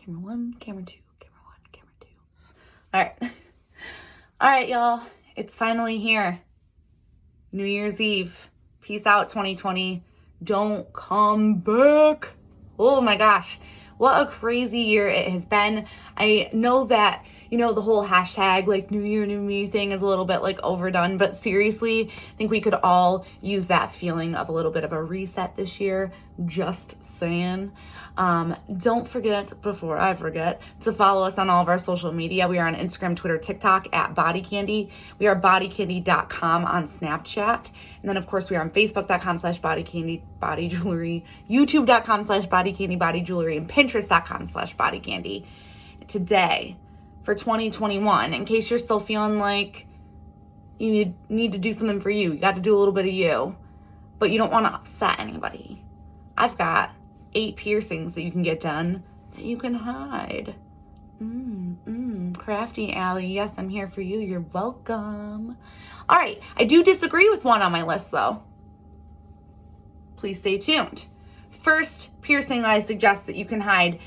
Camera one, camera two, camera one, camera two. All right. All right, y'all. It's finally here. New Year's Eve. Peace out, 2020. Don't come back. Oh my gosh. What a crazy year it has been. I know that, the whole hashtag like New Year, New Me thing is a little bit like overdone, but seriously, I think we could all use that feeling of a little bit of a reset this year. Just saying. Don't forget, before I forget, to follow us on all of our social media. We are on Instagram, Twitter, TikTok at BodyCandy. We are bodycandy.com on Snapchat. And then, of course, we are on Facebook.com/BodyCandy Body Jewelry, YouTube.com/BodyCandy Body Jewelry, and Pinterest.com/BodyCandy. Today, for 2021, in case you're still feeling like you need to do something for you, you got to do a little bit of you, but you don't want to upset anybody. I've got 8 piercings that you can get done that you can hide. Crafty Allie. Yes, I'm here for you. You're welcome. All right. I do disagree with one on my list, though. Please stay tuned. First piercing I suggest that you can hide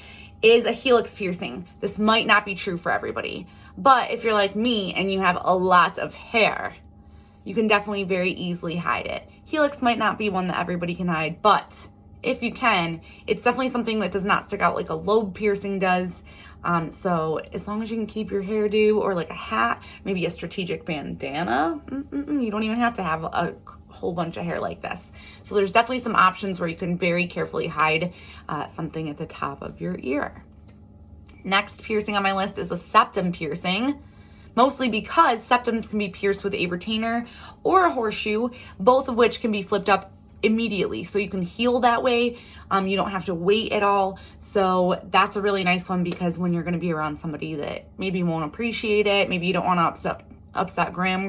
is a Helix piercing. This might not be true for everybody, but if you're like me and you have a lot of hair, you can definitely very easily hide it. Helix might not be one that everybody can hide, but if you can, it's definitely something that does not stick out like a lobe piercing does. So as long as you can keep your hairdo or like a hat, maybe a strategic bandana, you don't even have to have a whole bunch of hair like this. So there's definitely some options where you can very carefully hide something at the top of your ear. Next piercing on my list is a septum piercing, mostly because septums can be pierced with a retainer or a horseshoe, both of which can be flipped up immediately. So you can heal that way. You don't have to wait at all. So that's a really nice one because when you're going to be around somebody that maybe won't appreciate it, maybe you don't want to upset Gram,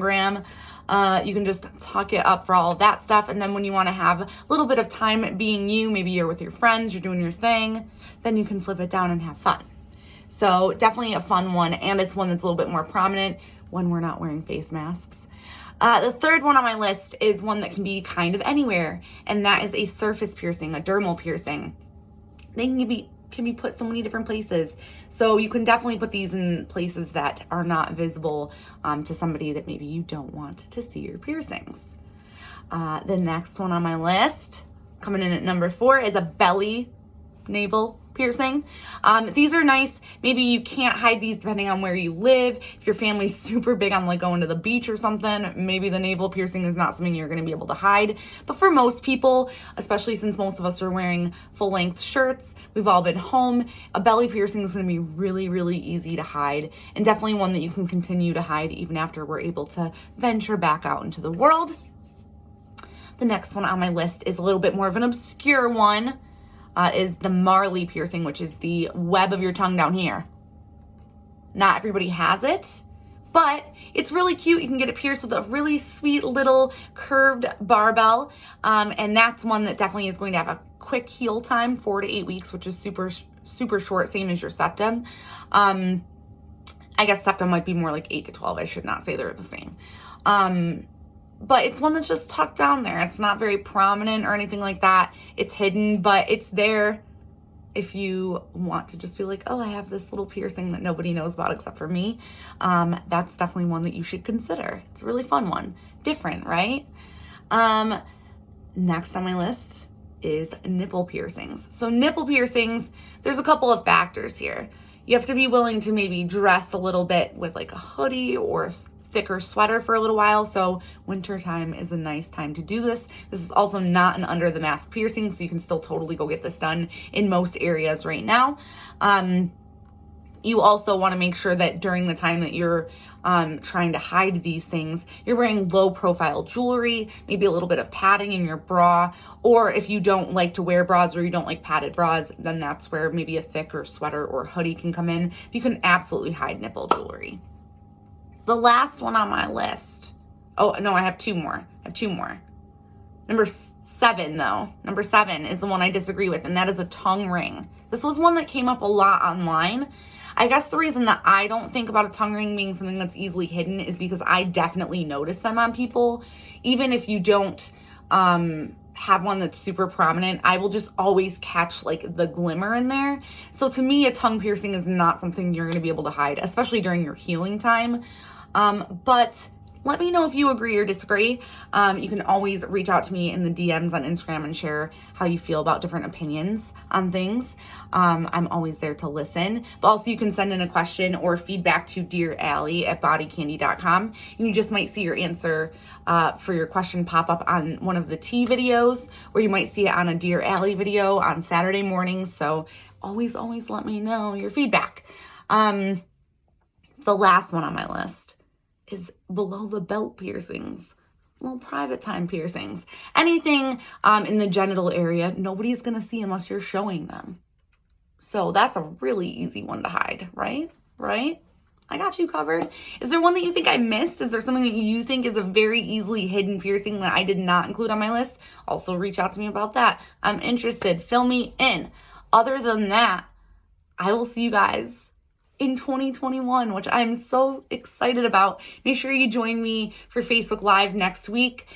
you can just tuck it up for all of that stuff. And then when you want to have a little bit of time being you, maybe you're with your friends, you're doing your thing, then you can flip it down and have fun. So definitely a fun one. And it's one that's a little bit more prominent when we're not wearing face masks. The third one on my list is one that can be kind of anywhere, and that is a surface piercing, a dermal piercing. They can be put so many different places. So you can definitely put these in places that are not visible to somebody that maybe you don't want to see your piercings. The next one on my list, coming in at number 4, is a belly navel piercing. These are nice. Maybe you can't hide these depending on where you live. If your family's super big on like going to the beach or something, maybe the navel piercing is not something you're going to be able to hide. But for most people, especially since most of us are wearing full length shirts, we've all been home, a belly piercing is going to be really, really easy to hide, and definitely one that you can continue to hide even after we're able to venture back out into the world. The next one on my list is a little bit more of an obscure one. Is the Marley piercing, which is the web of your tongue down here. Not everybody has it, but it's really cute. You can get it pierced with a really sweet little curved barbell. And that's one that definitely is going to have a quick heal time, 4 to 8 weeks, which is super, super short, same as your septum. I guess septum might be more like 8 to 12. I should not say they're the same. But it's one that's just tucked down there. It's not very prominent or anything like that. It's hidden, but it's there if you want to just be like, oh, I have this little piercing that nobody knows about except for me. That's definitely one that you should consider. It's a really fun one. Different, right? Next on my list is nipple piercings. So nipple piercings, there's a couple of factors here. You have to be willing to maybe dress a little bit with like a hoodie or thicker sweater for a little while. So wintertime is a nice time to do this. This is also not an under the mask piercing, so you can still totally go get this done in most areas right now. You also want to make sure that during the time that you're trying to hide these things, you're wearing low profile jewelry, maybe a little bit of padding in your bra, or if you don't like to wear bras or you don't like padded bras, then that's where maybe a thicker sweater or hoodie can come in. You can absolutely hide nipple jewelry. The last one on my list. Oh, no, I have two more. Number 7, though. Number 7 is the one I disagree with, and that is a tongue ring. This was one that came up a lot online. I guess the reason that I don't think about a tongue ring being something that's easily hidden is because I definitely notice them on people. Even if you don't have one that's super prominent, I will just always catch like the glimmer in there. So to me, a tongue piercing is not something you're going to be able to hide, especially during your healing time. But let me know if you agree or disagree. You can always reach out to me in the DMs on Instagram and share how you feel about different opinions on things. I'm always there to listen. But also you can send in a question or feedback to dearally@bodycandy.com. And you just might see your answer for your question pop up on one of the tea videos, or you might see it on a Dear Allie video on Saturday mornings. So always let me know your feedback. The last one on my list is below the belt piercings, little private time piercings. Anything in the genital area, nobody's gonna see unless you're showing them. So that's a really easy one to hide, right? Right? I got you covered. Is there one that you think I missed? Is there something that you think is a very easily hidden piercing that I did not include on my list? Also reach out to me about that. I'm interested. Fill me in. Other than that, I will see you guys in 2021, which I'm so excited about. Make sure you join me for Facebook Live next week.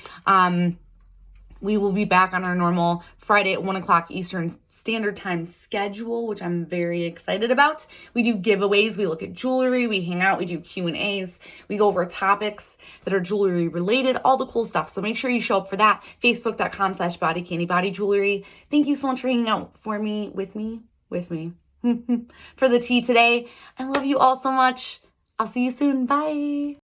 We will be back on our normal Friday at 1 o'clock Eastern Standard Time schedule, which I'm very excited about. We do giveaways, we look at jewelry, we hang out, we do Q&As, we go over topics that are jewelry related, all the cool stuff. So make sure you show up for that. Facebook.com/BodyCandyBodyJewelry. Thank you so much for hanging out with me. For the tea today. I love you all so much. I'll see you soon. Bye.